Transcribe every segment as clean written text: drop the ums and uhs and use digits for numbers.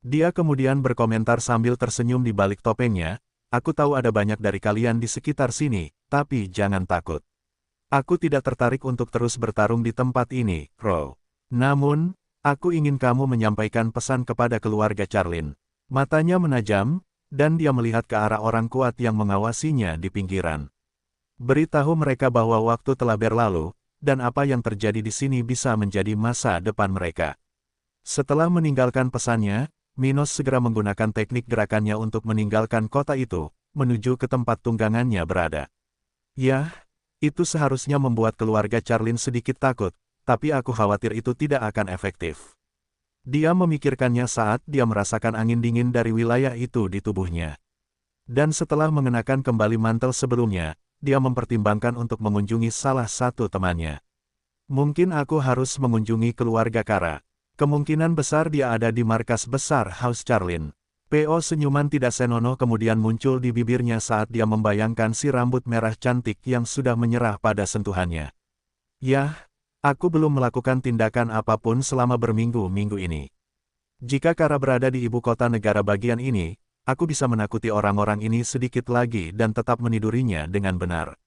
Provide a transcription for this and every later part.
Dia kemudian berkomentar sambil tersenyum di balik topengnya, aku tahu ada banyak dari kalian di sekitar sini, tapi jangan takut. Aku tidak tertarik untuk terus bertarung di tempat ini, Crow. Namun, aku ingin kamu menyampaikan pesan kepada keluarga Charlin. Matanya menajam, dan dia melihat ke arah orang kuat yang mengawasinya di pinggiran. Beritahu mereka bahwa waktu telah berlalu, dan apa yang terjadi di sini bisa menjadi masa depan mereka. Setelah meninggalkan pesannya, Minos segera menggunakan teknik gerakannya untuk meninggalkan kota itu, menuju ke tempat tunggangannya berada. Yah, itu seharusnya membuat keluarga Charlin sedikit takut, tapi aku khawatir itu tidak akan efektif. Dia memikirkannya saat dia merasakan angin dingin dari wilayah itu di tubuhnya. Dan setelah mengenakan kembali mantel sebelumnya, dia mempertimbangkan untuk mengunjungi salah satu temannya. Mungkin aku harus mengunjungi keluarga Kara. Kemungkinan besar dia ada di markas besar House Charlin. Po senyuman tidak senonoh kemudian muncul di bibirnya saat dia membayangkan si rambut merah cantik yang sudah menyerah pada sentuhannya. Yah, aku belum melakukan tindakan apapun selama berminggu-minggu ini. Jika Kara berada di ibu kota negara bagian ini, aku bisa menakuti orang-orang ini sedikit lagi dan tetap menidurinya dengan benar.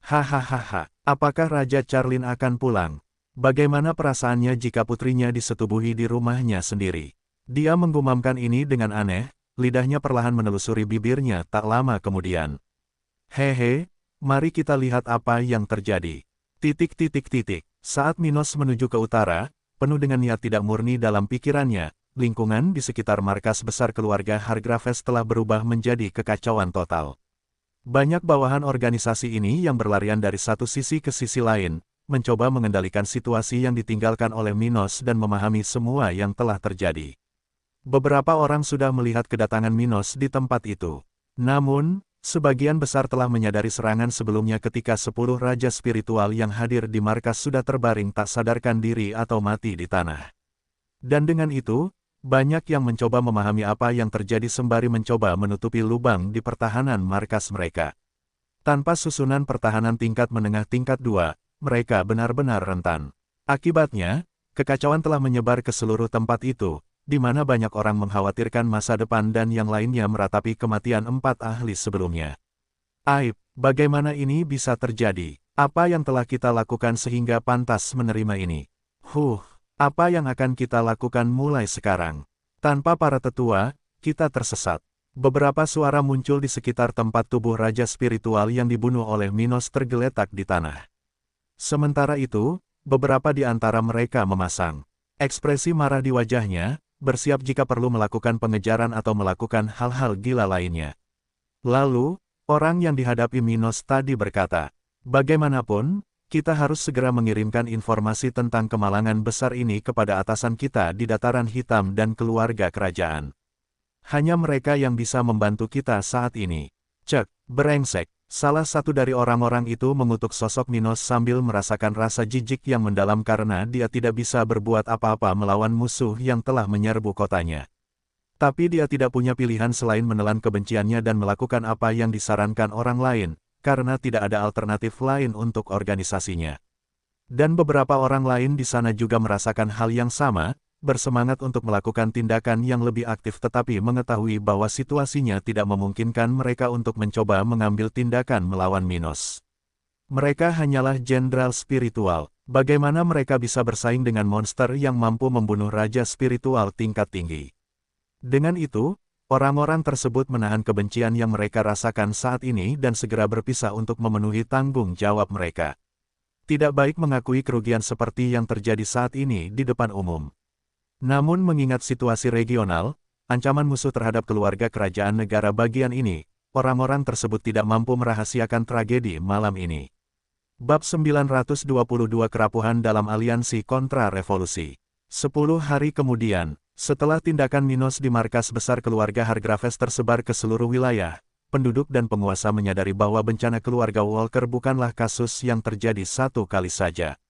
Hahaha, apakah Raja Charlin akan pulang? Bagaimana perasaannya jika putrinya disetubuhi di rumahnya sendiri? Dia menggumamkan ini dengan aneh, lidahnya perlahan menelusuri bibirnya tak lama kemudian. Hehe, mari kita lihat apa yang terjadi. Saat Minos menuju ke utara, penuh dengan niat tidak murni dalam pikirannya, lingkungan di sekitar markas besar keluarga Hargraves telah berubah menjadi kekacauan total. Banyak bawahan organisasi ini yang berlarian dari satu sisi ke sisi lain, mencoba mengendalikan situasi yang ditinggalkan oleh Minos dan memahami semua yang telah terjadi. Beberapa orang sudah melihat kedatangan Minos di tempat itu. Namun, sebagian besar telah menyadari serangan sebelumnya ketika 10 raja spiritual yang hadir di markas sudah terbaring tak sadarkan diri atau mati di tanah. Dan dengan itu, banyak yang mencoba memahami apa yang terjadi sembari mencoba menutupi lubang di pertahanan markas mereka. Tanpa susunan pertahanan tingkat menengah tingkat 2, mereka benar-benar rentan. Akibatnya, kekacauan telah menyebar ke seluruh tempat itu, di mana banyak orang mengkhawatirkan masa depan dan yang lainnya meratapi kematian 4 ahli sebelumnya. Aib, bagaimana ini bisa terjadi? Apa yang telah kita lakukan sehingga pantas menerima ini? Apa yang akan kita lakukan mulai sekarang? Tanpa para tetua, kita tersesat. Beberapa suara muncul di sekitar tempat tubuh raja spiritual yang dibunuh oleh Minos tergeletak di tanah. Sementara itu, beberapa di antara mereka memasang ekspresi marah di wajahnya, bersiap jika perlu melakukan pengejaran atau melakukan hal-hal gila lainnya. Lalu, orang yang dihadapi Minos tadi berkata, bagaimanapun, kita harus segera mengirimkan informasi tentang kemalangan besar ini kepada atasan kita di Dataran Hitam dan keluarga kerajaan. Hanya mereka yang bisa membantu kita saat ini. Cek, brengsek. Salah satu dari orang-orang itu mengutuk sosok Minos sambil merasakan rasa jijik yang mendalam karena dia tidak bisa berbuat apa-apa melawan musuh yang telah menyerbu kotanya. Tapi dia tidak punya pilihan selain menelan kebenciannya dan melakukan apa yang disarankan orang lain, karena tidak ada alternatif lain untuk organisasinya. Dan beberapa orang lain di sana juga merasakan hal yang sama, bersemangat untuk melakukan tindakan yang lebih aktif tetapi mengetahui bahwa situasinya tidak memungkinkan mereka untuk mencoba mengambil tindakan melawan Minos. Mereka hanyalah jenderal spiritual, bagaimana mereka bisa bersaing dengan monster yang mampu membunuh raja spiritual tingkat tinggi. Dengan itu, orang-orang tersebut menahan kebencian yang mereka rasakan saat ini dan segera berpisah untuk memenuhi tanggung jawab mereka. Tidak baik mengakui kerugian seperti yang terjadi saat ini di depan umum. Namun mengingat situasi regional, ancaman musuh terhadap keluarga kerajaan negara bagian ini, orang-orang tersebut tidak mampu merahasiakan tragedi malam ini. Bab 922 Kerapuhan dalam Aliansi Kontra-Revolusi. 10 hari kemudian, setelah tindakan Minos di markas besar keluarga Hargraves tersebar ke seluruh wilayah, penduduk dan penguasa menyadari bahwa bencana keluarga Walker bukanlah kasus yang terjadi satu kali saja.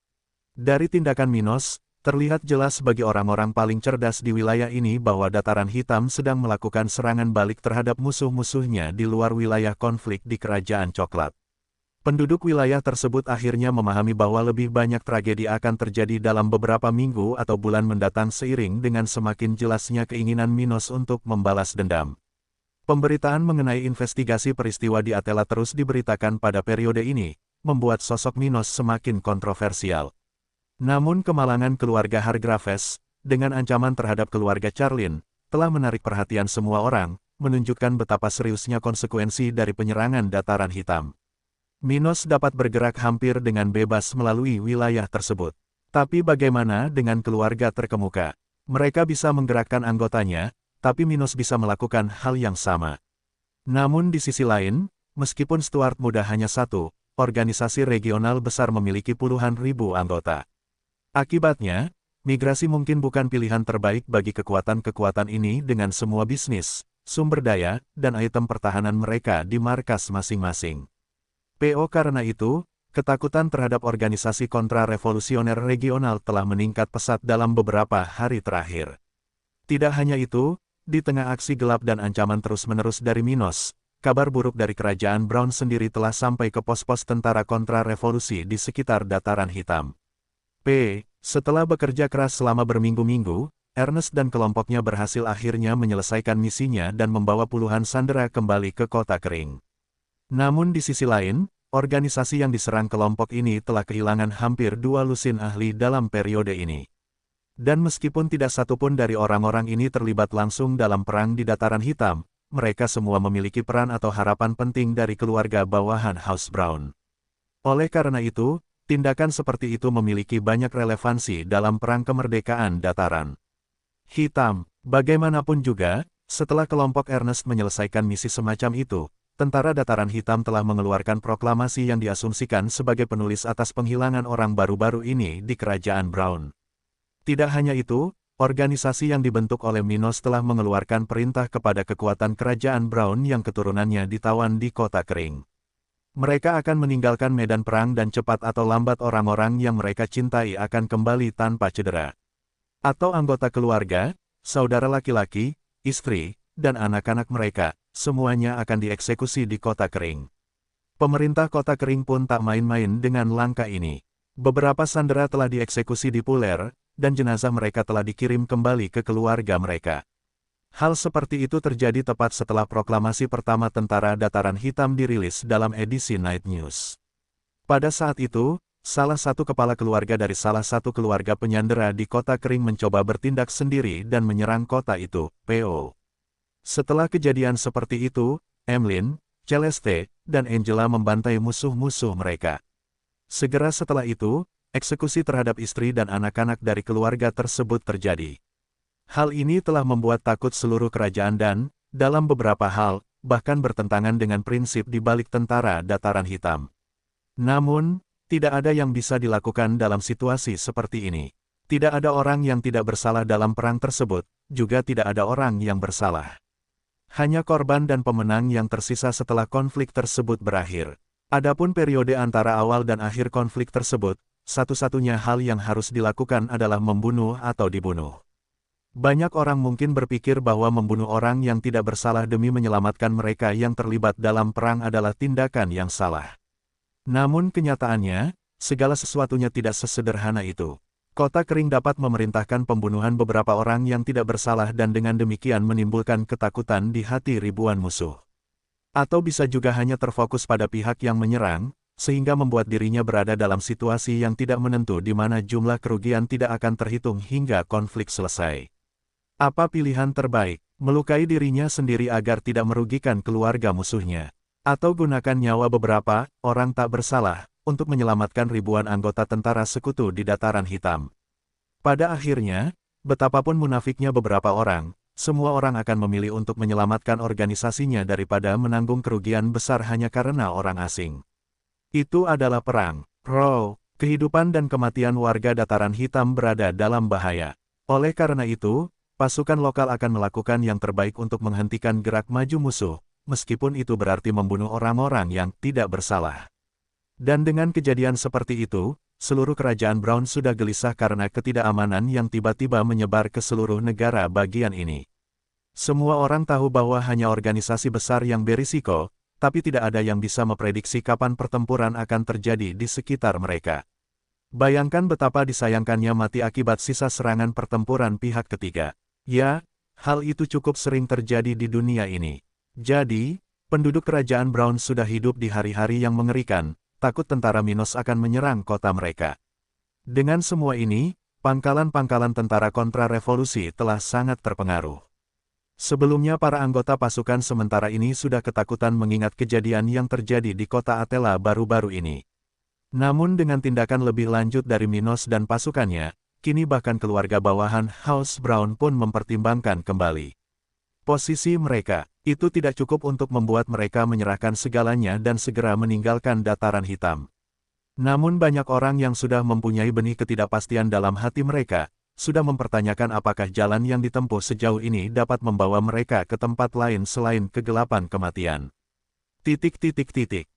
Dari tindakan Minos, terlihat jelas bagi orang-orang paling cerdas di wilayah ini bahwa Dataran Hitam sedang melakukan serangan balik terhadap musuh-musuhnya di luar wilayah konflik di Kerajaan Coklat. Penduduk wilayah tersebut akhirnya memahami bahwa lebih banyak tragedi akan terjadi dalam beberapa minggu atau bulan mendatang seiring dengan semakin jelasnya keinginan Minos untuk membalas dendam. Pemberitaan mengenai investigasi peristiwa di Athela terus diberitakan pada periode ini, membuat sosok Minos semakin kontroversial. Namun kemalangan keluarga Hargraves, dengan ancaman terhadap keluarga Charlene, telah menarik perhatian semua orang, menunjukkan betapa seriusnya konsekuensi dari penyerangan Dataran Hitam. Minos dapat bergerak hampir dengan bebas melalui wilayah tersebut. Tapi bagaimana dengan keluarga terkemuka? Mereka bisa menggerakkan anggotanya, tapi Minos bisa melakukan hal yang sama. Namun di sisi lain, meskipun Stuart muda hanya satu, organisasi regional besar memiliki puluhan ribu anggota. Akibatnya, migrasi mungkin bukan pilihan terbaik bagi kekuatan-kekuatan ini dengan semua bisnis, sumber daya, dan item pertahanan mereka di markas masing-masing. Karena itu, ketakutan terhadap organisasi kontra-revolusioner regional telah meningkat pesat dalam beberapa hari terakhir. Tidak hanya itu, di tengah aksi gelap dan ancaman terus-menerus dari Minos, kabar buruk dari kerajaan Brown sendiri telah sampai ke pos-pos tentara kontra-revolusi di sekitar Dataran Hitam. Setelah bekerja keras selama berminggu-minggu, Ernest dan kelompoknya berhasil akhirnya menyelesaikan misinya dan membawa puluhan sandera kembali ke Kota Kering. Namun di sisi lain, organisasi yang diserang kelompok ini telah kehilangan hampir 2 lusin ahli dalam periode ini. Dan meskipun tidak satupun dari orang-orang ini terlibat langsung dalam perang di Dataran Hitam, mereka semua memiliki peran atau harapan penting dari keluarga bawahan House Brown. Oleh karena itu, tindakan seperti itu memiliki banyak relevansi dalam perang kemerdekaan Dataran Hitam. Bagaimanapun juga, setelah kelompok Ernest menyelesaikan misi semacam itu, Tentara Dataran Hitam telah mengeluarkan proklamasi yang diasumsikan sebagai penulis atas penghilangan orang baru-baru ini di Kerajaan Brown. Tidak hanya itu, organisasi yang dibentuk oleh Minos telah mengeluarkan perintah kepada kekuatan Kerajaan Brown yang keturunannya ditawan di Kota Kering. Mereka akan meninggalkan medan perang dan cepat atau lambat orang-orang yang mereka cintai akan kembali tanpa cedera. Atau anggota keluarga, saudara laki-laki, istri, dan anak-anak mereka, semuanya akan dieksekusi di Kota Kering. Pemerintah Kota Kering pun tak main-main dengan langkah ini. Beberapa sandera telah dieksekusi di Puler, dan jenazah mereka telah dikirim kembali ke keluarga mereka. Hal seperti itu terjadi tepat setelah proklamasi pertama Tentara Dataran Hitam dirilis dalam edisi Night News. Pada saat itu, salah satu kepala keluarga dari salah satu keluarga penyandera di Kota Kering mencoba bertindak sendiri dan menyerang kota itu, Setelah kejadian seperti itu, Emlyn, Celeste, dan Angela membantai musuh-musuh mereka. Segera setelah itu, eksekusi terhadap istri dan anak-anak dari keluarga tersebut terjadi. Hal ini telah membuat takut seluruh kerajaan dan, dalam beberapa hal, bahkan bertentangan dengan prinsip di balik Tentara Dataran Hitam. Namun, tidak ada yang bisa dilakukan dalam situasi seperti ini. Tidak ada orang yang tidak bersalah dalam perang tersebut, juga tidak ada orang yang bersalah. Hanya korban dan pemenang yang tersisa setelah konflik tersebut berakhir. Adapun periode antara awal dan akhir konflik tersebut, satu-satunya hal yang harus dilakukan adalah membunuh atau dibunuh. Banyak orang mungkin berpikir bahwa membunuh orang yang tidak bersalah demi menyelamatkan mereka yang terlibat dalam perang adalah tindakan yang salah. Namun kenyataannya, segala sesuatunya tidak sesederhana itu. Kota Kering dapat memerintahkan pembunuhan beberapa orang yang tidak bersalah dan dengan demikian menimbulkan ketakutan di hati ribuan musuh. Atau bisa juga hanya terfokus pada pihak yang menyerang, sehingga membuat dirinya berada dalam situasi yang tidak menentu di mana jumlah kerugian tidak akan terhitung hingga konflik selesai. Apa pilihan terbaik? Melukai dirinya sendiri agar tidak merugikan keluarga musuhnya. Atau gunakan nyawa beberapa orang tak bersalah untuk menyelamatkan ribuan anggota tentara sekutu di Dataran Hitam. Pada akhirnya, betapapun munafiknya beberapa orang, semua orang akan memilih untuk menyelamatkan organisasinya daripada menanggung kerugian besar hanya karena orang asing. Itu adalah perang. Kehidupan dan kematian warga Dataran Hitam berada dalam bahaya. Oleh karena itu, pasukan lokal akan melakukan yang terbaik untuk menghentikan gerak maju musuh, meskipun itu berarti membunuh orang-orang yang tidak bersalah. Dan dengan kejadian seperti itu, seluruh kerajaan Brown sudah gelisah karena ketidakamanan yang tiba-tiba menyebar ke seluruh negara bagian ini. Semua orang tahu bahwa hanya organisasi besar yang berisiko, tapi tidak ada yang bisa memprediksi kapan pertempuran akan terjadi di sekitar mereka. Bayangkan betapa disayangkannya mati akibat sisa serangan pertempuran pihak ketiga. Ya, hal itu cukup sering terjadi di dunia ini. Jadi, penduduk kerajaan Brown sudah hidup di hari-hari yang mengerikan, takut tentara Minos akan menyerang kota mereka. Dengan semua ini, pangkalan-pangkalan tentara kontra-revolusi telah sangat terpengaruh. Sebelumnya para anggota pasukan sementara ini sudah ketakutan mengingat kejadian yang terjadi di kota Atela baru-baru ini. Namun dengan tindakan lebih lanjut dari Minos dan pasukannya, kini bahkan keluarga bawahan House Brown pun mempertimbangkan kembali posisi mereka. Itu tidak cukup untuk membuat mereka menyerahkan segalanya dan segera meninggalkan dataran hitam. Namun banyak orang yang sudah mempunyai benih ketidakpastian dalam hati mereka, sudah mempertanyakan apakah jalan yang ditempuh sejauh ini dapat membawa mereka ke tempat lain selain kegelapan kematian.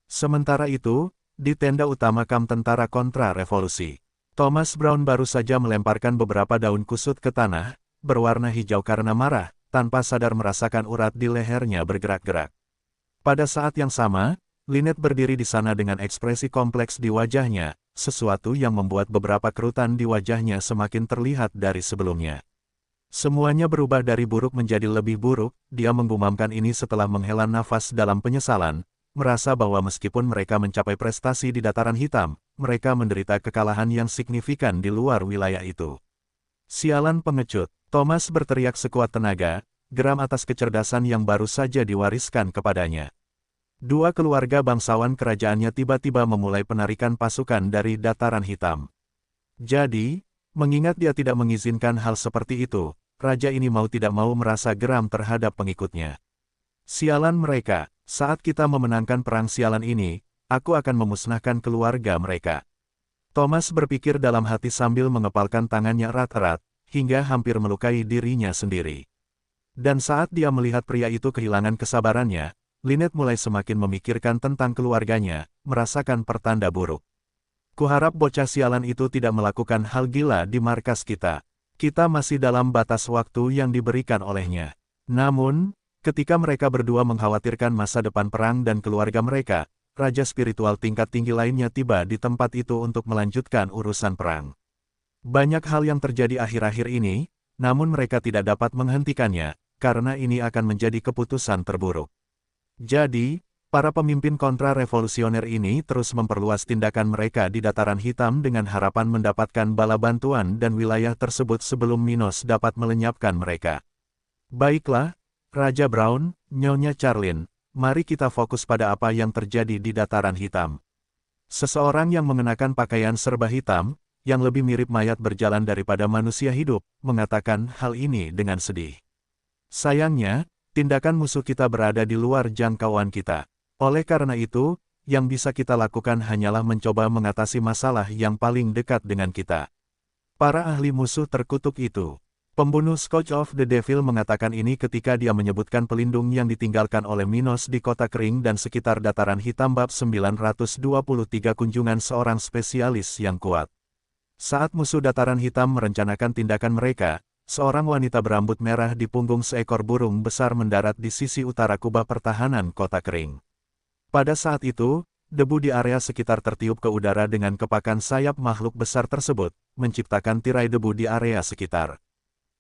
Sementara itu, di tenda utama kamp tentara kontra-revolusi, Thomas Brown baru saja melemparkan beberapa daun kusut ke tanah, berwarna hijau karena marah, tanpa sadar merasakan urat di lehernya bergerak-gerak. Pada saat yang sama, Lynette berdiri di sana dengan ekspresi kompleks di wajahnya, sesuatu yang membuat beberapa kerutan di wajahnya semakin terlihat dari sebelumnya. Semuanya berubah dari buruk menjadi lebih buruk, dia menggumamkan ini setelah menghela nafas dalam penyesalan, merasa bahwa meskipun mereka mencapai prestasi di dataran hitam, mereka menderita kekalahan yang signifikan di luar wilayah itu. Sialan pengecut, Thomas berteriak sekuat tenaga, geram atas kecerdasan yang baru saja diwariskan kepadanya. Dua keluarga bangsawan kerajaannya tiba-tiba memulai penarikan pasukan dari dataran hitam. Jadi, mengingat dia tidak mengizinkan hal seperti itu, raja ini mau tidak mau merasa geram terhadap pengikutnya. Sialan mereka, saat kita memenangkan perang sialan ini, aku akan memusnahkan keluarga mereka. Thomas berpikir dalam hati sambil mengepalkan tangannya erat-erat, hingga hampir melukai dirinya sendiri. Dan saat dia melihat pria itu kehilangan kesabarannya, Lynette mulai semakin memikirkan tentang keluarganya, merasakan pertanda buruk. Kuharap bocah sialan itu tidak melakukan hal gila di markas kita. Kita masih dalam batas waktu yang diberikan olehnya. Namun, ketika mereka berdua mengkhawatirkan masa depan perang dan keluarga mereka, raja spiritual tingkat tinggi lainnya tiba di tempat itu untuk melanjutkan urusan perang. Banyak hal yang terjadi akhir-akhir ini, namun mereka tidak dapat menghentikannya, karena ini akan menjadi keputusan terburuk. Jadi, para pemimpin kontra-revolusioner ini terus memperluas tindakan mereka di dataran hitam dengan harapan mendapatkan bala bantuan dan wilayah tersebut sebelum Minos dapat melenyapkan mereka. Baiklah, Raja Brown, Nyonya Charlene, mari kita fokus pada apa yang terjadi di dataran hitam. Seseorang yang mengenakan pakaian serba hitam, yang lebih mirip mayat berjalan daripada manusia hidup, mengatakan hal ini dengan sedih. Sayangnya, tindakan musuh kita berada di luar jangkauan kita. Oleh karena itu, yang bisa kita lakukan hanyalah mencoba mengatasi masalah yang paling dekat dengan kita. Para ahli musuh terkutuk itu. Pembunuh Scourge of the Devil mengatakan ini ketika dia menyebutkan pelindung yang ditinggalkan oleh Minos di kota kering dan sekitar dataran hitam bab 923 kunjungan seorang spesialis yang kuat. Saat musuh dataran hitam merencanakan tindakan mereka, seorang wanita berambut merah di punggung seekor burung besar mendarat di sisi utara kubah pertahanan kota kering. Pada saat itu, debu di area sekitar tertiup ke udara dengan kepakan sayap makhluk besar tersebut, menciptakan tirai debu di area sekitar.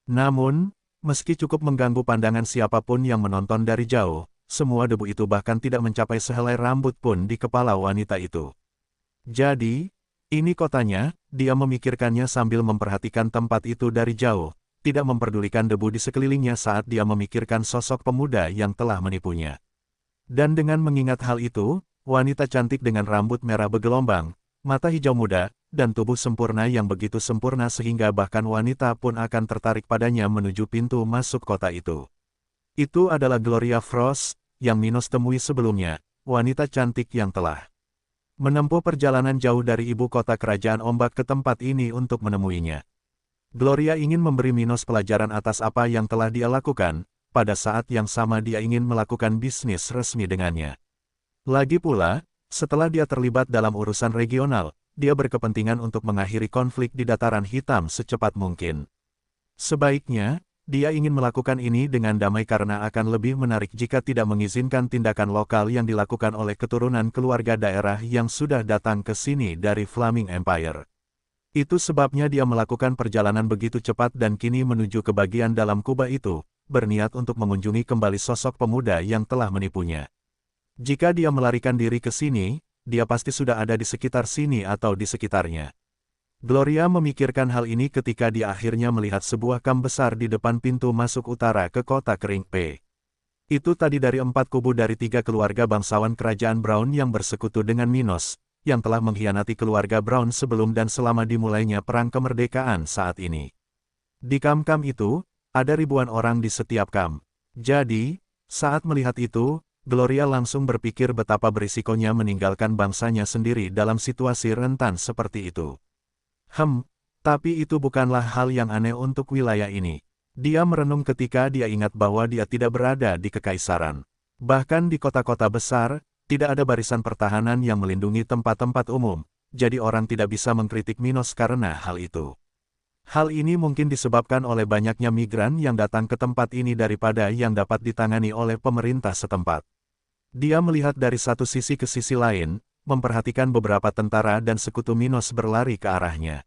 Namun, meski cukup mengganggu pandangan siapapun yang menonton dari jauh, semua debu itu bahkan tidak mencapai sehelai rambut pun di kepala wanita itu. Jadi, ini kotanya, dia memikirkannya sambil memperhatikan tempat itu dari jauh, tidak memperdulikan debu di sekelilingnya saat dia memikirkan sosok pemuda yang telah menipunya. Dan dengan mengingat hal itu, wanita cantik dengan rambut merah bergelombang, mata hijau muda, dan tubuh sempurna yang begitu sempurna sehingga bahkan wanita pun akan tertarik padanya menuju pintu masuk kota itu. Itu adalah Gloria Frost, yang Minos temui sebelumnya, wanita cantik yang telah menempuh perjalanan jauh dari ibu kota kerajaan ombak ke tempat ini untuk menemuinya. Gloria ingin memberi Minos pelajaran atas apa yang telah dia lakukan, pada saat yang sama dia ingin melakukan bisnis resmi dengannya. Lagi pula, setelah dia terlibat dalam urusan regional, dia berkepentingan untuk mengakhiri konflik di dataran hitam secepat mungkin. Sebaiknya, Dia ingin melakukan ini dengan damai karena akan lebih menarik jika tidak mengizinkan tindakan lokal yang dilakukan oleh keturunan keluarga daerah yang sudah datang ke sini dari Flaming Empire. Itu sebabnya dia melakukan perjalanan begitu cepat dan kini menuju ke bagian dalam kubah itu, berniat untuk mengunjungi kembali sosok pemuda yang telah menipunya. Jika dia melarikan diri ke sini, dia pasti sudah ada di sekitar sini atau di sekitarnya. Gloria memikirkan hal ini ketika dia akhirnya melihat sebuah kam besar di depan pintu masuk utara ke kota kering P. Itu tadi dari 4 kubu dari 3 keluarga bangsawan kerajaan Brown yang bersekutu dengan Minos, yang telah mengkhianati keluarga Brown sebelum dan selama dimulainya perang kemerdekaan saat ini. Di kam-kam itu, ada ribuan orang di setiap kam. Jadi, saat melihat itu, Gloria langsung berpikir betapa berisikonya meninggalkan bangsanya sendiri dalam situasi rentan seperti itu. Tapi itu bukanlah hal yang aneh untuk wilayah ini. Dia merenung ketika dia ingat bahwa dia tidak berada di kekaisaran. Bahkan di kota-kota besar, tidak ada barisan pertahanan yang melindungi tempat-tempat umum, jadi orang tidak bisa mengkritik Minos karena hal itu. Hal ini mungkin disebabkan oleh banyaknya migran yang datang ke tempat ini daripada yang dapat ditangani oleh pemerintah setempat. Dia melihat dari satu sisi ke sisi lain, memperhatikan beberapa tentara dan sekutu Minos berlari ke arahnya.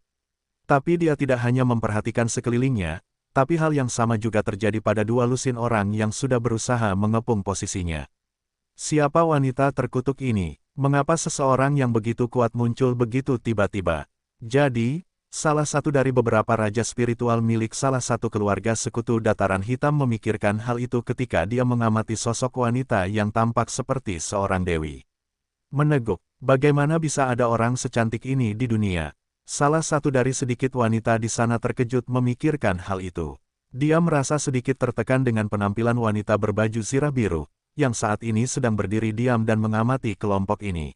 Tapi dia tidak hanya memperhatikan sekelilingnya, tapi hal yang sama juga terjadi pada 2 lusin orang yang sudah berusaha mengepung posisinya. Siapa wanita terkutuk ini? Mengapa seseorang yang begitu kuat muncul begitu tiba-tiba? Jadi, salah satu dari beberapa raja spiritual milik salah satu keluarga sekutu Dataran Hitam memikirkan hal itu ketika dia mengamati sosok wanita yang tampak seperti seorang dewi. Meneguk, bagaimana bisa ada orang secantik ini di dunia? Salah satu dari sedikit wanita di sana terkejut memikirkan hal itu. Dia merasa sedikit tertekan dengan penampilan wanita berbaju zirah biru, yang saat ini sedang berdiri diam dan mengamati kelompok ini.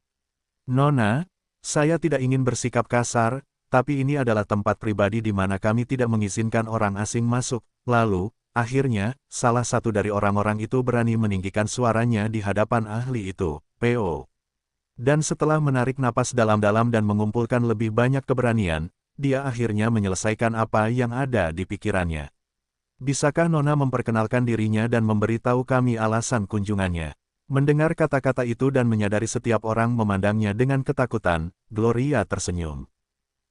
Nona, saya tidak ingin bersikap kasar, tapi ini adalah tempat pribadi di mana kami tidak mengizinkan orang asing masuk. Lalu, akhirnya, salah satu dari orang-orang itu berani meninggikan suaranya di hadapan ahli itu, P.O. Dan setelah menarik napas dalam-dalam dan mengumpulkan lebih banyak keberanian, dia akhirnya menyelesaikan apa yang ada di pikirannya. Bisakah Nona memperkenalkan dirinya dan memberitahu kami alasan kunjungannya? Mendengar kata-kata itu dan menyadari setiap orang memandangnya dengan ketakutan, Gloria tersenyum.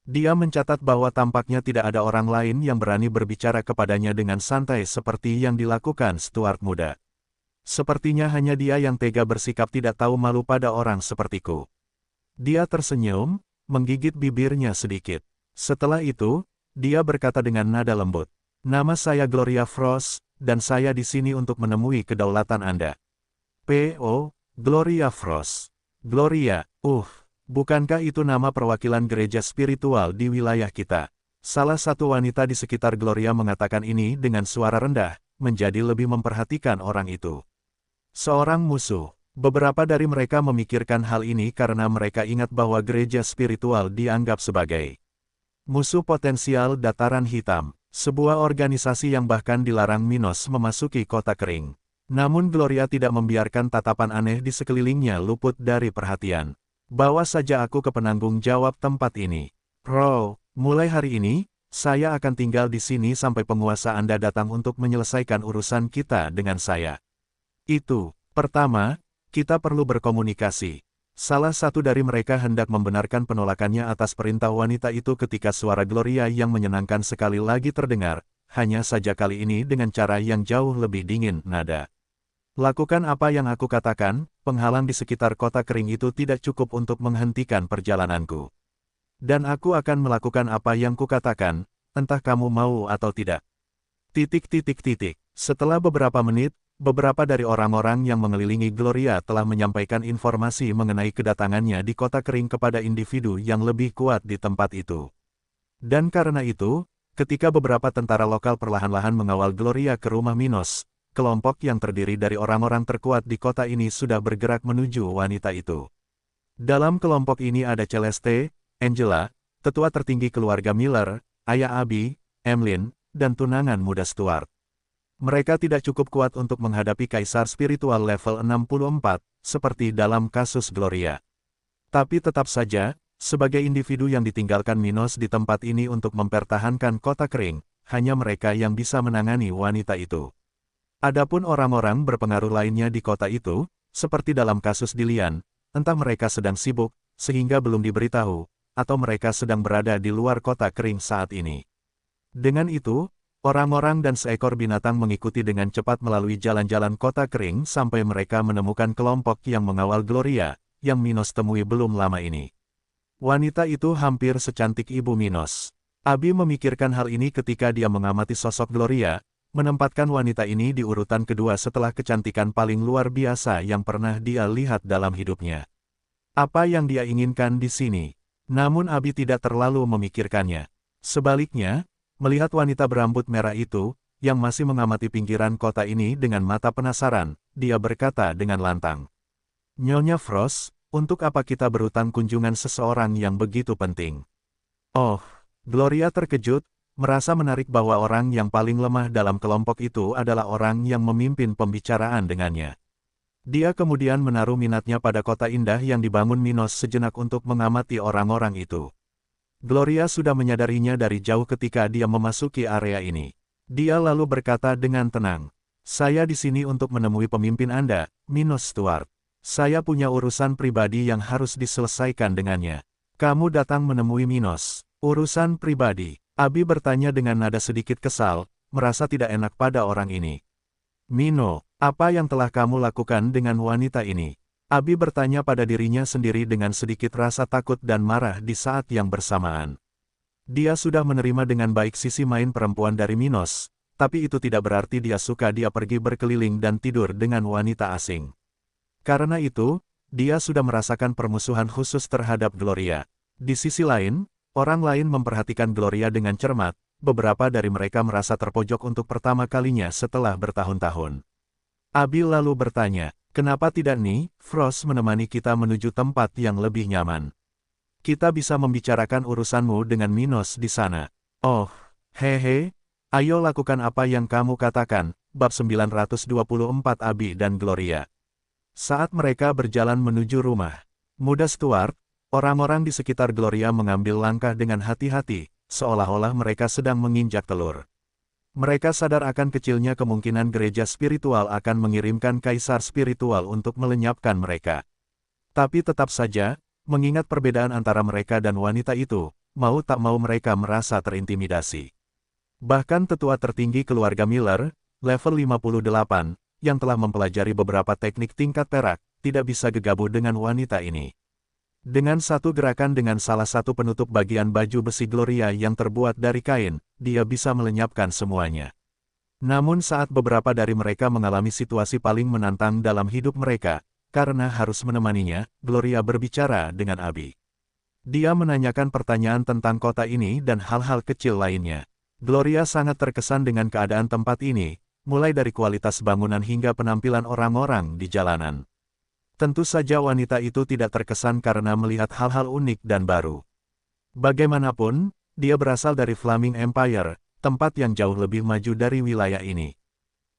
Dia mencatat bahwa tampaknya tidak ada orang lain yang berani berbicara kepadanya dengan santai seperti yang dilakukan Stuart muda. Sepertinya hanya dia yang tega bersikap tidak tahu malu pada orang sepertiku. Dia tersenyum, menggigit bibirnya sedikit. Setelah itu, dia berkata dengan nada lembut, "Nama saya Gloria Frost, dan saya di sini untuk menemui kedaulatan Anda." P.O. Gloria Frost. Gloria, bukankah itu nama perwakilan gereja spiritual di wilayah kita? Salah satu wanita di sekitar Gloria mengatakan ini dengan suara rendah, menjadi lebih memperhatikan orang itu. Seorang musuh. Beberapa dari mereka memikirkan hal ini karena mereka ingat bahwa gereja spiritual dianggap sebagai musuh potensial Dataran Hitam, sebuah organisasi yang bahkan dilarang Minos memasuki kota kering. Namun Gloria tidak membiarkan tatapan aneh di sekelilingnya luput dari perhatian. Bawa saja aku ke penanggung jawab tempat ini. Mulai hari ini, saya akan tinggal di sini sampai penguasa Anda datang untuk menyelesaikan urusan kita dengan saya. Pertama, kita perlu berkomunikasi. Salah satu dari mereka hendak membenarkan penolakannya atas perintah wanita itu ketika suara Gloria yang menyenangkan sekali lagi terdengar, hanya saja kali ini dengan cara yang jauh lebih dingin nada. Lakukan apa yang aku katakan, penghalang di sekitar kota kering itu tidak cukup untuk menghentikan perjalananku. Dan aku akan melakukan apa yang kukatakan, entah kamu mau atau tidak. Setelah beberapa menit, beberapa dari orang-orang yang mengelilingi Gloria telah menyampaikan informasi mengenai kedatangannya di kota kering kepada individu yang lebih kuat di tempat itu. Dan karena itu, ketika beberapa tentara lokal perlahan-lahan mengawal Gloria ke rumah Minos, kelompok yang terdiri dari orang-orang terkuat di kota ini sudah bergerak menuju wanita itu. Dalam kelompok ini ada Celeste, Angela, tetua tertinggi keluarga Miller, ayah Abby, Emlyn, dan tunangan muda Stuart. Mereka tidak cukup kuat untuk menghadapi kaisar spiritual level 64, seperti dalam kasus Gloria. Tapi tetap saja, sebagai individu yang ditinggalkan Minos di tempat ini untuk mempertahankan kota kering, hanya mereka yang bisa menangani wanita itu. Adapun orang-orang berpengaruh lainnya di kota itu, seperti dalam kasus Dilian, entah mereka sedang sibuk, sehingga belum diberitahu, atau mereka sedang berada di luar kota kering saat ini. Dengan itu, orang-orang dan seekor binatang mengikuti dengan cepat melalui jalan-jalan kota kering sampai mereka menemukan kelompok yang mengawal Gloria, yang Minos temui belum lama ini. Wanita itu hampir secantik ibu Minos. Abi memikirkan hal ini ketika dia mengamati sosok Gloria, menempatkan wanita ini di urutan kedua setelah kecantikan paling luar biasa yang pernah dia lihat dalam hidupnya. Apa yang dia inginkan di sini? Namun Abi tidak terlalu memikirkannya. Sebaliknya, melihat wanita berambut merah itu, yang masih mengamati pinggiran kota ini dengan mata penasaran, dia berkata dengan lantang. "Nyonya Frost, untuk apa kita berutang kunjungan seseorang yang begitu penting?" Oh, Gloria terkejut, merasa menarik bahwa orang yang paling lemah dalam kelompok itu adalah orang yang memimpin pembicaraan dengannya. Dia kemudian menaruh minatnya pada kota indah yang dibangun Minos sejenak untuk mengamati orang-orang itu. Gloria sudah menyadarinya dari jauh ketika dia memasuki area ini. Dia lalu berkata dengan tenang, "Saya di sini untuk menemui pemimpin Anda, Minos Stuart. Saya punya urusan pribadi yang harus diselesaikan dengannya." "Kamu datang menemui Minos. Urusan pribadi?" Abi bertanya dengan nada sedikit kesal, merasa tidak enak pada orang ini. "Mino, apa yang telah kamu lakukan dengan wanita ini?" Abi bertanya pada dirinya sendiri dengan sedikit rasa takut dan marah di saat yang bersamaan. Dia sudah menerima dengan baik sisi main perempuan dari Minos, tapi itu tidak berarti dia suka dia pergi berkeliling dan tidur dengan wanita asing. Karena itu, dia sudah merasakan permusuhan khusus terhadap Gloria. Di sisi lain, orang lain memperhatikan Gloria dengan cermat, beberapa dari mereka merasa terpojok untuk pertama kalinya setelah bertahun-tahun. Abi lalu bertanya, "Kenapa tidak nih, Frost menemani kita menuju tempat yang lebih nyaman? Kita bisa membicarakan urusanmu dengan Minos di sana." "Oh, hehe, ayo lakukan apa yang kamu katakan." Bab 924 Abi dan Gloria. Saat mereka berjalan menuju rumah muda Stuart, orang-orang di sekitar Gloria mengambil langkah dengan hati-hati, seolah-olah mereka sedang menginjak telur. Mereka sadar akan kecilnya kemungkinan gereja spiritual akan mengirimkan kaisar spiritual untuk melenyapkan mereka. Tapi tetap saja, mengingat perbedaan antara mereka dan wanita itu, mau tak mau mereka merasa terintimidasi. Bahkan tetua tertinggi keluarga Miller, level 58, yang telah mempelajari beberapa teknik tingkat perak, tidak bisa gegabah dengan wanita ini. Dengan satu gerakan dengan salah satu penutup bagian baju besi Gloria yang terbuat dari kain, dia bisa melenyapkan semuanya. Namun saat beberapa dari mereka mengalami situasi paling menantang dalam hidup mereka, karena harus menemaninya, Gloria berbicara dengan Abi. Dia menanyakan pertanyaan tentang kota ini dan hal-hal kecil lainnya. Gloria sangat terkesan dengan keadaan tempat ini, mulai dari kualitas bangunan hingga penampilan orang-orang di jalanan. Tentu saja wanita itu tidak terkesan karena melihat hal-hal unik dan baru. Bagaimanapun, dia berasal dari Flaming Empire, tempat yang jauh lebih maju dari wilayah ini.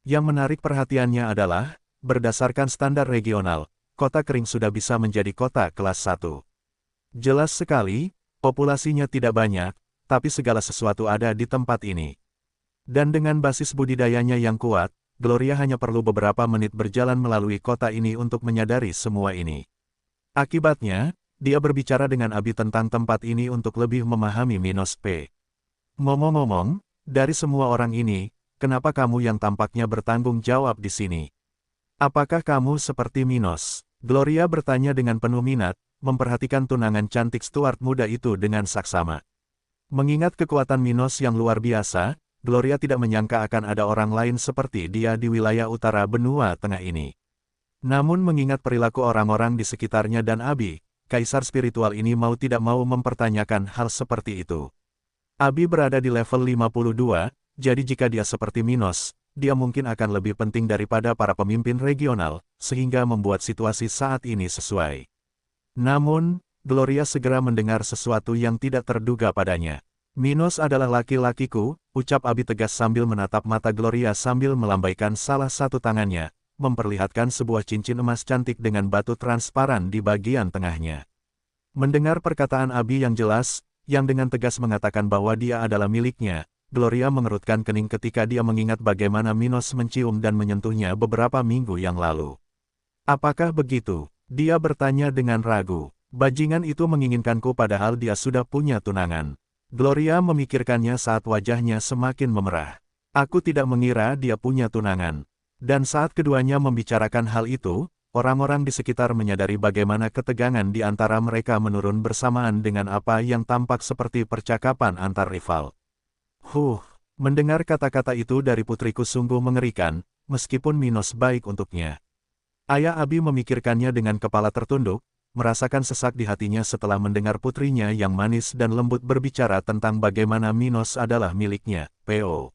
Yang menarik perhatiannya adalah, berdasarkan standar regional, kota kering sudah bisa menjadi kota kelas 1. Jelas sekali, populasinya tidak banyak, tapi segala sesuatu ada di tempat ini. Dan dengan basis budidayanya yang kuat, Gloria hanya perlu beberapa menit berjalan melalui kota ini untuk menyadari semua ini. Akibatnya, dia berbicara dengan Abi tentang tempat ini untuk lebih memahami Minos P. "Ngomong-ngomong, dari semua orang ini, kenapa kamu yang tampaknya bertanggung jawab di sini? Apakah kamu seperti Minos?" Gloria bertanya dengan penuh minat, memperhatikan tunangan cantik Stuart muda itu dengan saksama. Mengingat kekuatan Minos yang luar biasa, Gloria tidak menyangka akan ada orang lain seperti dia di wilayah utara benua tengah ini. Namun mengingat perilaku orang-orang di sekitarnya dan Abi, kaisar spiritual ini mau tidak mau mempertanyakan hal seperti itu. Abi berada di level 52, jadi jika dia seperti Minos, dia mungkin akan lebih penting daripada para pemimpin regional, sehingga membuat situasi saat ini sesuai. Namun, Gloria segera mendengar sesuatu yang tidak terduga padanya. "Minos adalah laki-lakiku," ucap Abi tegas sambil menatap mata Gloria sambil melambaikan salah satu tangannya, memperlihatkan sebuah cincin emas cantik dengan batu transparan di bagian tengahnya. Mendengar perkataan Abi yang jelas, yang dengan tegas mengatakan bahwa dia adalah miliknya, Gloria mengerutkan kening ketika dia mengingat bagaimana Minos mencium dan menyentuhnya beberapa minggu yang lalu. Apakah begitu? Dia bertanya dengan ragu. Bajingan itu menginginkanku padahal dia sudah punya tunangan. Gloria memikirkannya saat wajahnya semakin memerah. Aku tidak mengira dia punya tunangan. Dan saat keduanya membicarakan hal itu, orang-orang di sekitar menyadari bagaimana ketegangan di antara mereka menurun bersamaan dengan apa yang tampak seperti percakapan antar rival. Mendengar kata-kata itu dari putriku sungguh mengerikan, meskipun Minos baik untuknya. Ayah Abi memikirkannya dengan kepala tertunduk, merasakan sesak di hatinya setelah mendengar putrinya yang manis dan lembut berbicara tentang bagaimana Minos adalah miliknya, P.O.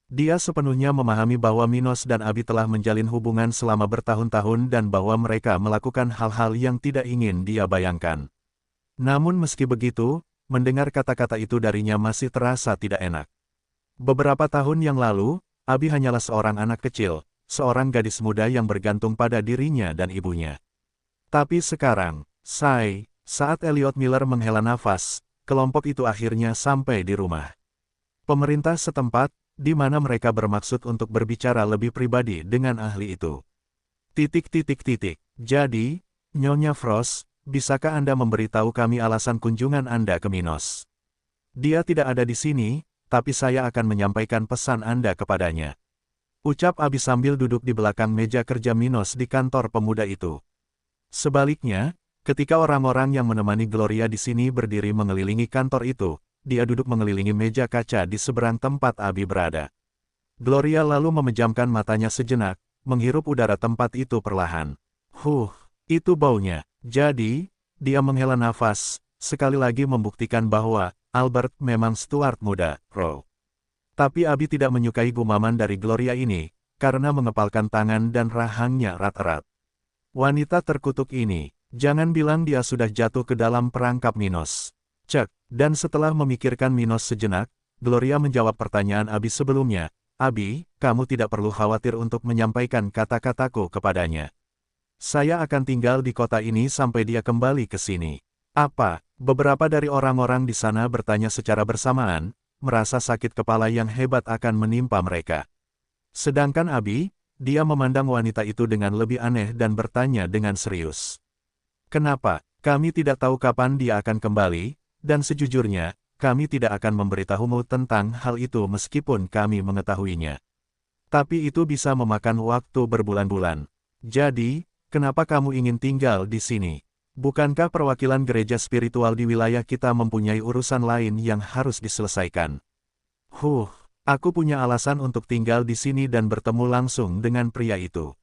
Dia sepenuhnya memahami bahwa Minos dan Abi telah menjalin hubungan selama bertahun-tahun dan bahwa mereka melakukan hal-hal yang tidak ingin dia bayangkan. Namun meski begitu, mendengar kata-kata itu darinya masih terasa tidak enak. Beberapa tahun yang lalu, Abi hanyalah seorang anak kecil, seorang gadis muda yang bergantung pada dirinya dan ibunya. Tapi sekarang, saat Elliot Miller menghela nafas, kelompok itu akhirnya sampai di rumah pemerintah setempat, di mana mereka bermaksud untuk berbicara lebih pribadi dengan ahli itu. Jadi, Nyonya Frost, bisakah Anda memberitahu kami alasan kunjungan Anda ke Minos? Dia tidak ada di sini, tapi saya akan menyampaikan pesan Anda kepadanya. Ucap Abi sambil duduk di belakang meja kerja Minos di kantor pemuda itu. Sebaliknya, ketika orang-orang yang menemani Gloria di sini berdiri mengelilingi kantor itu, dia duduk mengelilingi meja kaca di seberang tempat Abi berada. Gloria lalu memejamkan matanya sejenak, menghirup udara tempat itu perlahan. Itu baunya. Jadi, dia menghela nafas, sekali lagi membuktikan bahwa Albert memang Stuart muda, Tapi Abi tidak menyukai gumaman dari Gloria ini, karena mengepalkan tangan dan rahangnya erat-erat. Wanita terkutuk ini, jangan bilang dia sudah jatuh ke dalam perangkap Minos. Dan setelah memikirkan Minos sejenak, Gloria menjawab pertanyaan Abi sebelumnya. Abi, kamu tidak perlu khawatir untuk menyampaikan kata-kataku kepadanya. Saya akan tinggal di kota ini sampai dia kembali ke sini. Apa? Beberapa dari orang-orang di sana bertanya secara bersamaan, merasa sakit kepala yang hebat akan menimpa mereka. Sedangkan Abi, dia memandang wanita itu dengan lebih aneh dan bertanya dengan serius. Kenapa? Kami tidak tahu kapan dia akan kembali, dan sejujurnya, kami tidak akan memberitahumu tentang hal itu meskipun kami mengetahuinya. Tapi itu bisa memakan waktu berbulan-bulan. Jadi, kenapa kamu ingin tinggal di sini? Bukankah perwakilan gereja spiritual di wilayah kita mempunyai urusan lain yang harus diselesaikan? Aku punya alasan untuk tinggal di sini dan bertemu langsung dengan pria itu.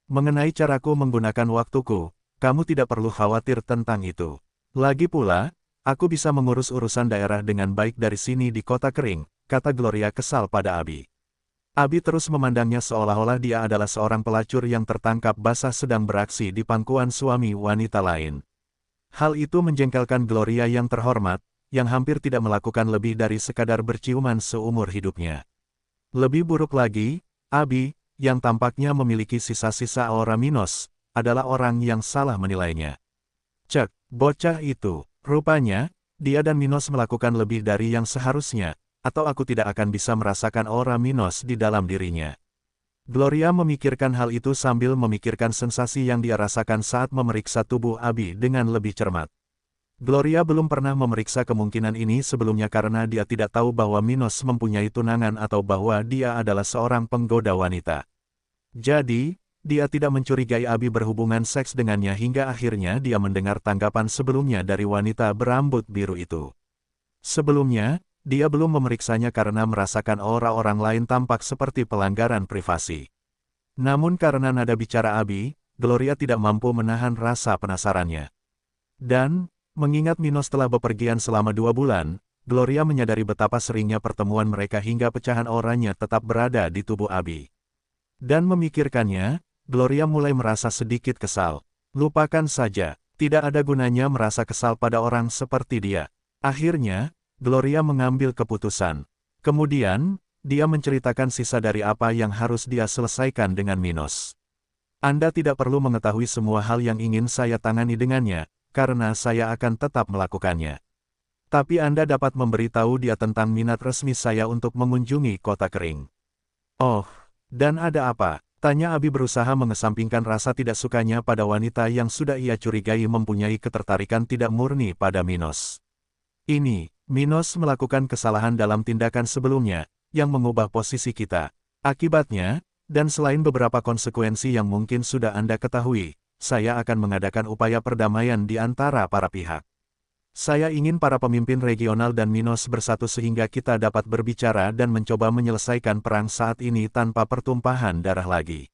Mengenai caraku menggunakan waktuku, kamu tidak perlu khawatir tentang itu. Lagi pula, aku bisa mengurus urusan daerah dengan baik dari sini di kota kering, kata Gloria kesal pada Abi. Abi terus memandangnya seolah-olah dia adalah seorang pelacur yang tertangkap basah sedang beraksi di pangkuan suami wanita lain. Hal itu menjengkelkan Gloria yang terhormat, yang hampir tidak melakukan lebih dari sekadar berciuman seumur hidupnya. Lebih buruk lagi, Abi, yang tampaknya memiliki sisa-sisa aura Minos, adalah orang yang salah menilainya. Bocah itu, rupanya, dia dan Minos melakukan lebih dari yang seharusnya, atau aku tidak akan bisa merasakan aura Minos di dalam dirinya. Gloria memikirkan hal itu sambil memikirkan sensasi yang dia rasakan saat memeriksa tubuh Abi dengan lebih cermat. Gloria belum pernah memeriksa kemungkinan ini sebelumnya karena dia tidak tahu bahwa Minos mempunyai tunangan atau bahwa dia adalah seorang penggoda wanita. Jadi, dia tidak mencurigai Abi berhubungan seks dengannya hingga akhirnya dia mendengar tanggapan sebelumnya dari wanita berambut biru itu. Sebelumnya, dia belum memeriksanya karena merasakan aura orang lain tampak seperti pelanggaran privasi. Namun karena nada bicara Abi, Gloria tidak mampu menahan rasa penasarannya. Dan, mengingat Minos telah bepergian selama 2 bulan, Gloria menyadari betapa seringnya pertemuan mereka hingga pecahan auranya tetap berada di tubuh Abi. Dan memikirkannya, Gloria mulai merasa sedikit kesal. Lupakan saja, tidak ada gunanya merasa kesal pada orang seperti dia. Akhirnya, Gloria mengambil keputusan. Kemudian, dia menceritakan sisa dari apa yang harus dia selesaikan dengan Minos. Anda tidak perlu mengetahui semua hal yang ingin saya tangani dengannya, karena saya akan tetap melakukannya. Tapi Anda dapat memberitahu dia tentang minat resmi saya untuk mengunjungi kota kering. Oh, dan ada apa? Tanya Abi berusaha mengesampingkan rasa tidak sukanya pada wanita yang sudah ia curigai mempunyai ketertarikan tidak murni pada Minos. Minos melakukan kesalahan dalam tindakan sebelumnya, yang mengubah posisi kita. Akibatnya, dan selain beberapa konsekuensi yang mungkin sudah Anda ketahui, saya akan mengadakan upaya perdamaian di antara para pihak. Saya ingin para pemimpin regional dan Minos bersatu sehingga kita dapat berbicara dan mencoba menyelesaikan perang saat ini tanpa pertumpahan darah lagi.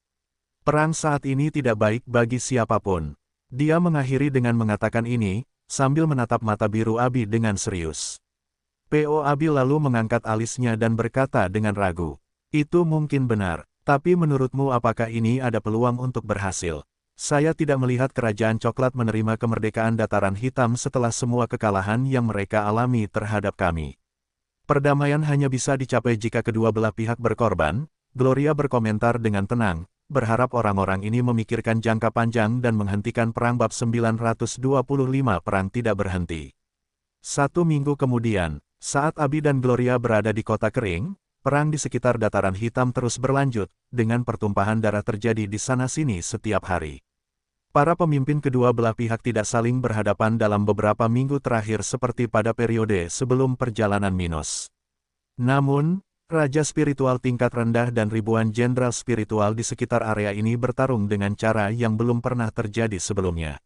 Perang saat ini tidak baik bagi siapapun. Dia mengakhiri dengan mengatakan ini, sambil menatap mata biru Abi dengan serius. Po Abi lalu mengangkat alisnya dan berkata dengan ragu, "Itu mungkin benar, tapi menurutmu apakah ini ada peluang untuk berhasil? Saya tidak melihat kerajaan coklat menerima kemerdekaan dataran hitam setelah semua kekalahan yang mereka alami terhadap kami. Perdamaian hanya bisa dicapai jika kedua belah pihak berkorban," Gloria berkomentar dengan tenang, berharap orang-orang ini memikirkan jangka panjang dan menghentikan perang bab 925 perang tidak berhenti. 1 minggu kemudian, saat Abi dan Gloria berada di kota kering, perang di sekitar dataran hitam terus berlanjut, dengan pertumpahan darah terjadi di sana-sini setiap hari. Para pemimpin kedua belah pihak tidak saling berhadapan dalam beberapa minggu terakhir seperti pada periode sebelum perjalanan Minos. Namun, raja spiritual tingkat rendah dan ribuan jenderal spiritual di sekitar area ini bertarung dengan cara yang belum pernah terjadi sebelumnya.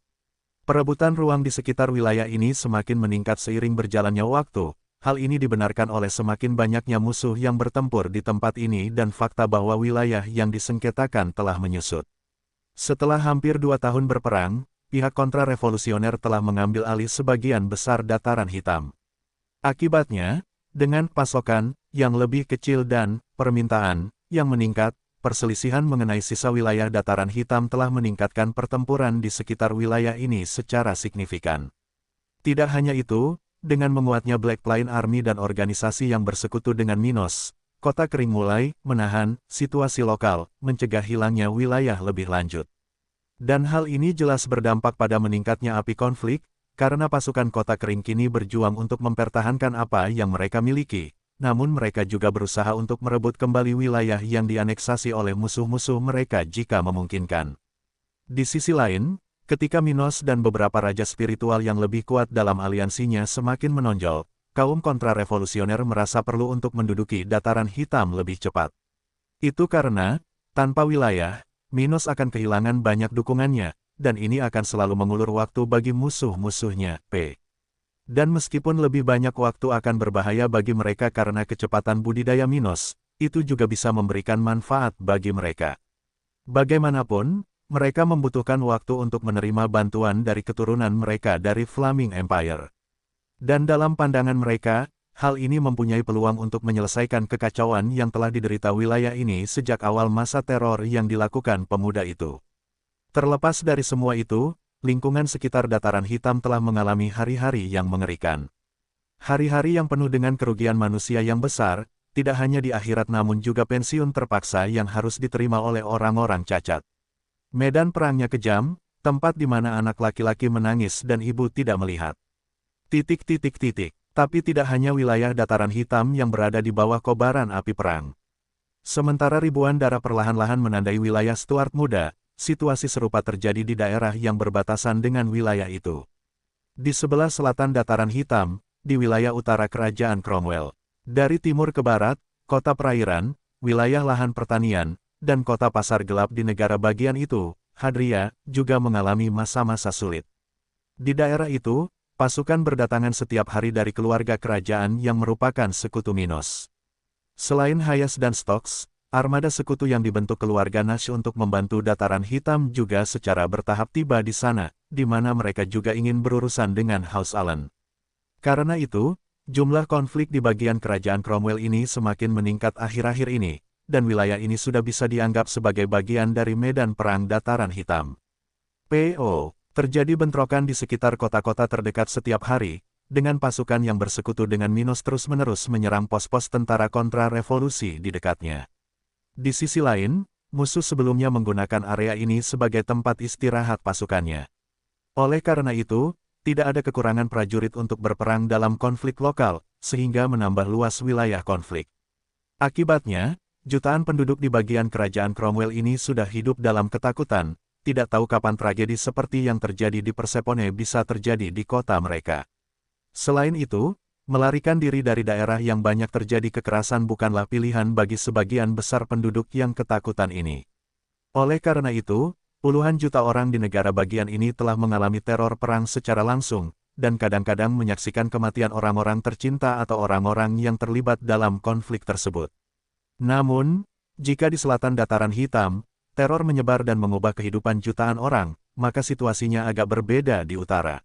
Perebutan ruang di sekitar wilayah ini semakin meningkat seiring berjalannya waktu. Hal ini dibenarkan oleh semakin banyaknya musuh yang bertempur di tempat ini dan fakta bahwa wilayah yang disengketakan telah menyusut. Setelah hampir 2 tahun berperang, pihak kontra-revolusioner telah mengambil alih sebagian besar dataran hitam. Akibatnya, dengan pasokan yang lebih kecil dan permintaan yang meningkat, perselisihan mengenai sisa wilayah dataran hitam telah meningkatkan pertempuran di sekitar wilayah ini secara signifikan. Tidak hanya itu, dengan menguatnya Black Plain Army dan organisasi yang bersekutu dengan Minos, kota kering mulai menahan situasi lokal, mencegah hilangnya wilayah lebih lanjut. Dan hal ini jelas berdampak pada meningkatnya api konflik, karena pasukan kota kering kini berjuang untuk mempertahankan apa yang mereka miliki, namun mereka juga berusaha untuk merebut kembali wilayah yang dianeksasi oleh musuh-musuh mereka jika memungkinkan. Di sisi lain, ketika Minos dan beberapa raja spiritual yang lebih kuat dalam aliansinya semakin menonjol, kaum kontra-revolusioner merasa perlu untuk menduduki dataran hitam lebih cepat. Itu karena, tanpa wilayah, Minos akan kehilangan banyak dukungannya, dan ini akan selalu mengulur waktu bagi musuh-musuhnya, Dan meskipun lebih banyak waktu akan berbahaya bagi mereka karena kecepatan budidaya Minos, itu juga bisa memberikan manfaat bagi mereka. Bagaimanapun, mereka membutuhkan waktu untuk menerima bantuan dari keturunan mereka dari Flaming Empire. Dan dalam pandangan mereka, hal ini mempunyai peluang untuk menyelesaikan kekacauan yang telah diderita wilayah ini sejak awal masa teror yang dilakukan pemuda itu. Terlepas dari semua itu, lingkungan sekitar dataran hitam telah mengalami hari-hari yang mengerikan. Hari-hari yang penuh dengan kerugian manusia yang besar, tidak hanya di akhirat namun juga pensiun terpaksa yang harus diterima oleh orang-orang cacat. Medan perangnya kejam, tempat di mana anak laki-laki menangis dan ibu tidak melihat. Tapi tidak hanya wilayah dataran hitam yang berada di bawah kobaran api perang. Sementara ribuan darah perlahan-lahan menandai wilayah Stuart muda, situasi serupa terjadi di daerah yang berbatasan dengan wilayah itu. Di sebelah selatan dataran hitam, di wilayah utara kerajaan Cromwell. Dari timur ke barat, kota perairan, wilayah lahan pertanian, dan kota pasar gelap di negara bagian itu, Hadria, juga mengalami masa-masa sulit. Di daerah itu, pasukan berdatangan setiap hari dari keluarga kerajaan yang merupakan sekutu Minos. Selain Hayes dan Stokes, armada sekutu yang dibentuk keluarga Nash untuk membantu dataran hitam juga secara bertahap tiba di sana, di mana mereka juga ingin berurusan dengan House Allen. Karena itu, jumlah konflik di bagian kerajaan Cromwell ini semakin meningkat akhir-akhir ini, dan wilayah ini sudah bisa dianggap sebagai bagian dari medan perang dataran hitam. Terjadi bentrokan di sekitar kota-kota terdekat setiap hari, dengan pasukan yang bersekutu dengan Minos terus-menerus menyerang pos-pos tentara kontra-revolusi di dekatnya. Di sisi lain, musuh sebelumnya menggunakan area ini sebagai tempat istirahat pasukannya. Oleh karena itu, tidak ada kekurangan prajurit untuk berperang dalam konflik lokal, sehingga menambah luas wilayah konflik. Akibatnya, jutaan penduduk di bagian kerajaan Cromwell ini sudah hidup dalam ketakutan, tidak tahu kapan tragedi seperti yang terjadi di Persepone bisa terjadi di kota mereka. Selain itu, melarikan diri dari daerah yang banyak terjadi kekerasan bukanlah pilihan bagi sebagian besar penduduk yang ketakutan ini. Oleh karena itu, puluhan juta orang di negara bagian ini telah mengalami teror perang secara langsung, dan kadang-kadang menyaksikan kematian orang-orang tercinta atau orang-orang yang terlibat dalam konflik tersebut. Namun, jika di selatan dataran hitam, teror menyebar dan mengubah kehidupan jutaan orang, maka situasinya agak berbeda di utara.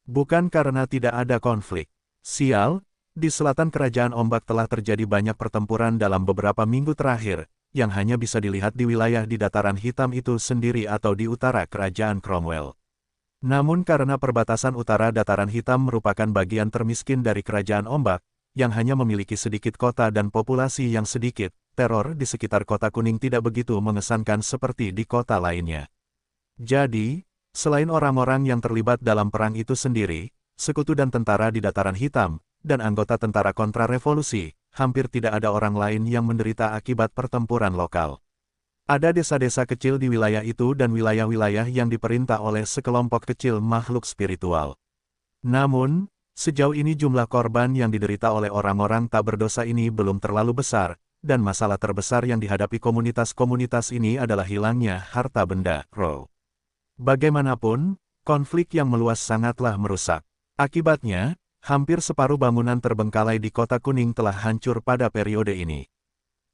Bukan karena tidak ada konflik. Sial, di selatan kerajaan ombak telah terjadi banyak pertempuran dalam beberapa minggu terakhir, yang hanya bisa dilihat di wilayah di dataran hitam itu sendiri atau di utara kerajaan Cromwell. Namun karena perbatasan utara dataran hitam merupakan bagian termiskin dari kerajaan ombak, yang hanya memiliki sedikit kota dan populasi yang sedikit, teror di sekitar kota kuning tidak begitu mengesankan seperti di kota lainnya. Jadi, selain orang-orang yang terlibat dalam perang itu sendiri, sekutu dan tentara di dataran hitam, dan anggota tentara kontrarevolusi, hampir tidak ada orang lain yang menderita akibat pertempuran lokal. Ada desa-desa kecil di wilayah itu dan wilayah-wilayah yang diperintah oleh sekelompok kecil makhluk spiritual. Namun, sejauh ini jumlah korban yang diderita oleh orang-orang tak berdosa ini belum terlalu besar, dan masalah terbesar yang dihadapi komunitas-komunitas ini adalah hilangnya harta benda, roh. Bagaimanapun, konflik yang meluas sangatlah merusak. Akibatnya, hampir separuh bangunan terbengkalai di Kota Kuning telah hancur pada periode ini.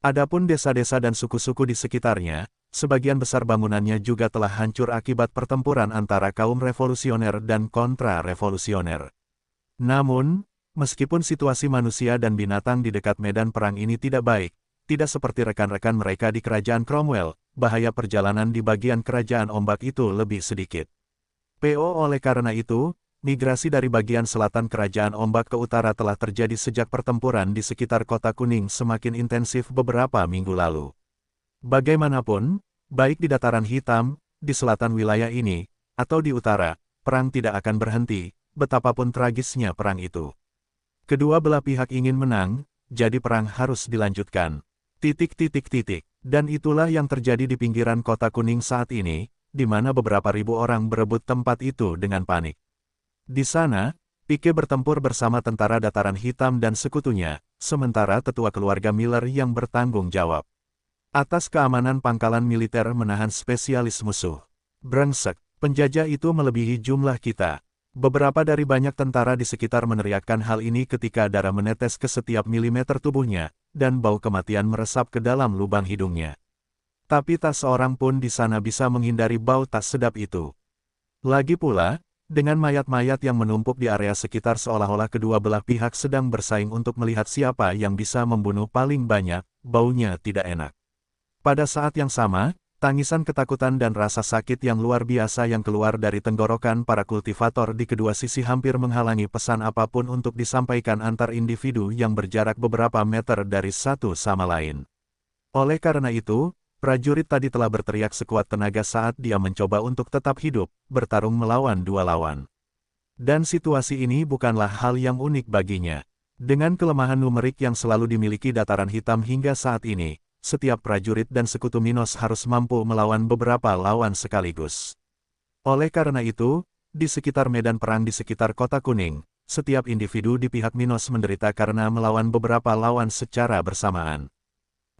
Adapun desa-desa dan suku-suku di sekitarnya, sebagian besar bangunannya juga telah hancur akibat pertempuran antara kaum revolusioner dan kontra-revolusioner. Namun, meskipun situasi manusia dan binatang di dekat medan perang ini tidak baik, tidak seperti rekan-rekan mereka di kerajaan Cromwell, bahaya perjalanan di bagian kerajaan ombak itu lebih sedikit. Oleh karena itu, migrasi dari bagian selatan kerajaan ombak ke utara telah terjadi sejak pertempuran di sekitar Kota Kuning semakin intensif beberapa minggu lalu. Bagaimanapun, baik di dataran hitam, di selatan wilayah ini, atau di utara, perang tidak akan berhenti, betapapun tragisnya perang itu. Kedua belah pihak ingin menang, jadi perang harus dilanjutkan. Dan itulah yang terjadi di pinggiran Kota Kuning saat ini, di mana beberapa ribu orang berebut tempat itu dengan panik. Di sana, Pike bertempur bersama tentara dataran hitam dan sekutunya, sementara tetua keluarga Miller yang bertanggung jawab atas keamanan pangkalan militer menahan spesialis musuh. Brengsek, penjajah itu melebihi jumlah kita. Beberapa dari banyak tentara di sekitar meneriakkan hal ini ketika darah menetes ke setiap milimeter tubuhnya, dan bau kematian meresap ke dalam lubang hidungnya. Tapi tak seorang pun di sana bisa menghindari bau tak sedap itu. Lagi pula, dengan mayat-mayat yang menumpuk di area sekitar seolah-olah kedua belah pihak sedang bersaing untuk melihat siapa yang bisa membunuh paling banyak, baunya tidak enak. Pada saat yang sama, tangisan ketakutan dan rasa sakit yang luar biasa yang keluar dari tenggorokan para kultivator di kedua sisi hampir menghalangi pesan apapun untuk disampaikan antar individu yang berjarak beberapa meter dari satu sama lain. Oleh karena itu, prajurit tadi telah berteriak sekuat tenaga saat dia mencoba untuk tetap hidup, bertarung melawan dua lawan. Dan situasi ini bukanlah hal yang unik baginya. Dengan kelemahan numerik yang selalu dimiliki dataran hitam hingga saat ini, setiap prajurit dan sekutu Minos harus mampu melawan beberapa lawan sekaligus. Oleh karena itu, di sekitar medan perang di sekitar Kota Kuning, setiap individu di pihak Minos menderita karena melawan beberapa lawan secara bersamaan.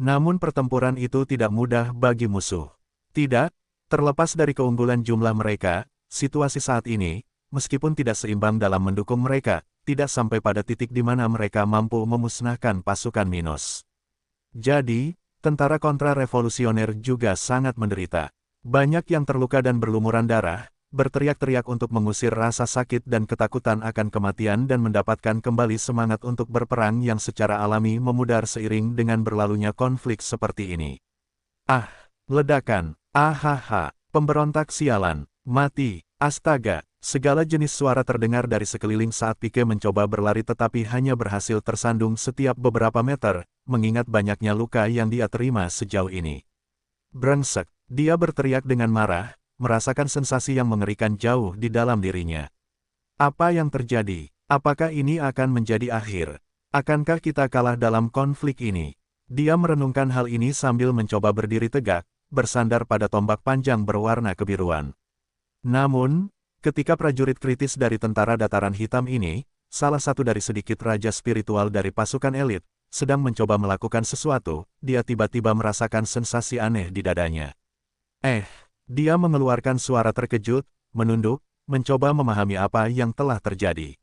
Namun pertempuran itu tidak mudah bagi musuh. Tidak, terlepas dari keunggulan jumlah mereka, situasi saat ini, meskipun tidak seimbang dalam mendukung mereka, tidak sampai pada titik di mana mereka mampu memusnahkan pasukan Minos. Jadi, tentara kontra-revolusioner juga sangat menderita. Banyak yang terluka dan berlumuran darah, berteriak-teriak untuk mengusir rasa sakit dan ketakutan akan kematian dan mendapatkan kembali semangat untuk berperang yang secara alami memudar seiring dengan berlalunya konflik seperti ini. Ah, ledakan, ahaha, pemberontak sialan, mati, astaga, segala jenis suara terdengar dari sekeliling saat Pike mencoba berlari tetapi hanya berhasil tersandung setiap beberapa meter, mengingat banyaknya luka yang dia terima sejauh ini. Brengsek, dia berteriak dengan marah, merasakan sensasi yang mengerikan jauh di dalam dirinya. Apa yang terjadi? Apakah ini akan menjadi akhir? Akankah kita kalah dalam konflik ini? Dia merenungkan hal ini sambil mencoba berdiri tegak, bersandar pada tombak panjang berwarna kebiruan. Namun, ketika prajurit kritis dari tentara dataran hitam ini, salah satu dari sedikit raja spiritual dari pasukan elit, sedang mencoba melakukan sesuatu, dia tiba-tiba merasakan sensasi aneh di dadanya. Dia mengeluarkan suara terkejut, menunduk, mencoba memahami apa yang telah terjadi.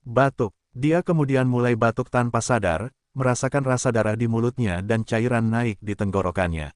Batuk. Dia kemudian mulai batuk tanpa sadar, merasakan rasa darah di mulutnya dan cairan naik di tenggorokannya.